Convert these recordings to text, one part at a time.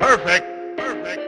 Perfect. Perfect.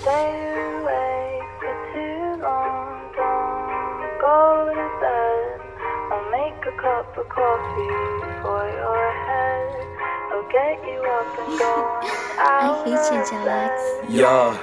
Stay awake for too long, don't go to bed. I'll make a cup of coffee for your head. I'll get you up and going out. I hate you, Alex. Yeah.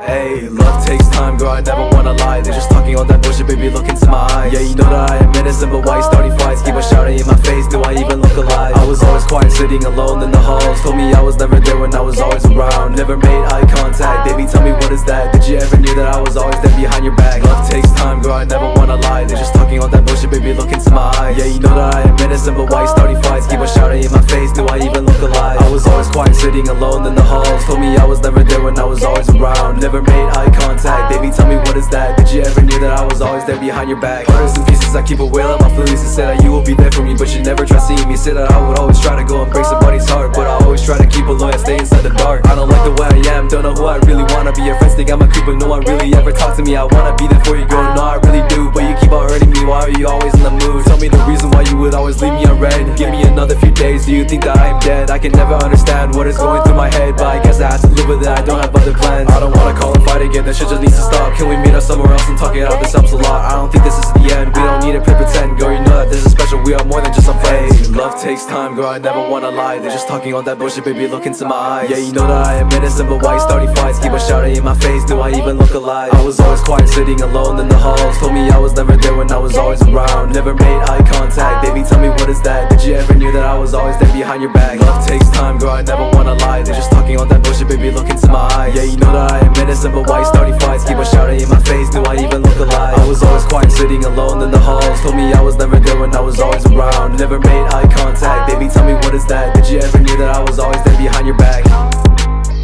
Hey, love takes time, girl, I never wanna lie. They're just talking all that bullshit, baby, look into my eyes. Yeah, you know that I am innocent, but why you starting fights? Keep on shouting in my face, do I even look alive? I was always quiet, sitting alone in the halls. Told me I was never there when I was always around. Never made eye contact, baby, tell me what is that? Did you ever knew that I was always there behind your back? Love takes time, girl, I never wanna lie. They're just talking all that bullshit, baby, look into my eyes. Yeah, you know that I am innocent, but why you starting fights? Keep on shouting in my face, do I even look alive? I was always quiet, sitting alone in the halls. Told me I was never there when I was always around. Never made eye contact, baby, tell me what is that? Did you ever knew that I was always there behind your back? Parts and pieces, I keep away on my feelings and said that you will be there for me, but you never try seeing me. Said that I would always try to go and break somebody's heart, but I always try to keep a loyal, stay inside the dark. I don't like the way I am, don't know who I really wanna be. Your friends think I'm a creep, but no one really ever talk to me. I wanna be there for you, girl, no, I really do, but you keep on hurting me. Why are you always in the mood? Tell me the reason why you would always leave me unread. Give me another few days, do you think that I am dead? I can never understand what is going through my head, but I guess I have to live with it, I don't have other plans. I don't wanna call and fight again, that shit just needs to stop. Can we meet up somewhere else and talk it out? This helps a lot, I don't think this is the end. We don't need to play pretend, girl, you know that this is special. We are more than just some friends. Hey, love takes time, girl, I never wanna lie. They're just talking all that bullshit, baby, look into my eyes. Yeah, you know that I am innocent, but why you starting fights? Keep on shouting in my face, do I even look alive? I was always quiet, sitting alone in the halls. Told me I was never there when I was always around. Never made eye contact, baby, tell me what is that? Did you ever knew that I was always there behind your back? Love takes time, girl, I never wanna lie. They're just talking all that bullshit, baby, look into my eyes. Yeah, you know that I am innocent, but why you starting fights? Keep on shouting in my face, do I even look alive? I was always quiet, sitting alone in the halls. Told me I was never there when I was always around. Never made eye contact, baby, tell me what is that? Did you ever knew that I was always there behind your back?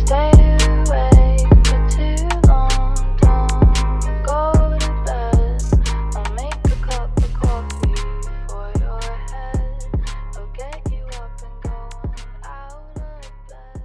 Stay awake for too long, don't go to bed. I'll make a cup of coffee for your head. I'll get you up and going out of bed.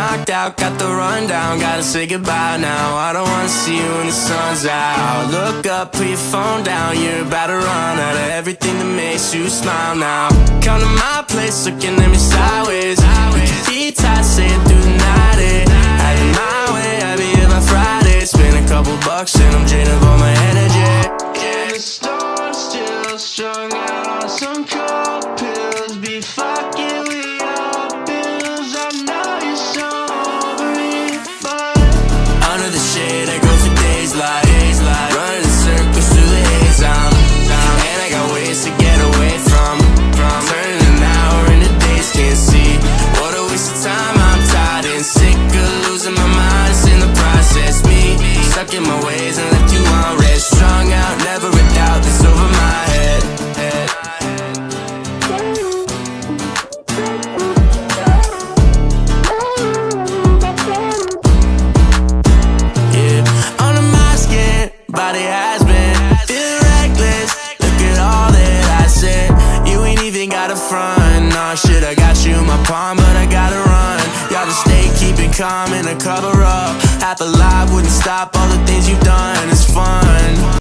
knocked out, got the rundown. Gotta say goodbye now, I don't wanna see you when the sun's out. Look up, put your phone down, you're about to run out of everything that makes you smile now. Come to my place, looking at me sideways. We can be tight, saying through the night, have it my way, I'll be here by Friday. Spend a couple bucks and I'm drained of all my energy. And the storm's still strung out on some cold pills. Be fucking with your bills, I know you're so over it, but under the shade I go for days like running in circles through the haze. I'm down and I got ways to get away from turning an hour into days. Can't see what a waste of time. I'm tired and sick of losing my mind. It's in the process, me stuck in my ways and left you on red. Strung out, never a doubt that's over my head. Yeah, under my skin, body has been feeling reckless. Look at all that I said. You ain't even got a front. Nah, shit, I got you in my palm, but I gotta run. Y'all just stay, keep it calm and a cover up. Half alive, wouldn't stop all the things you've done. It's fun.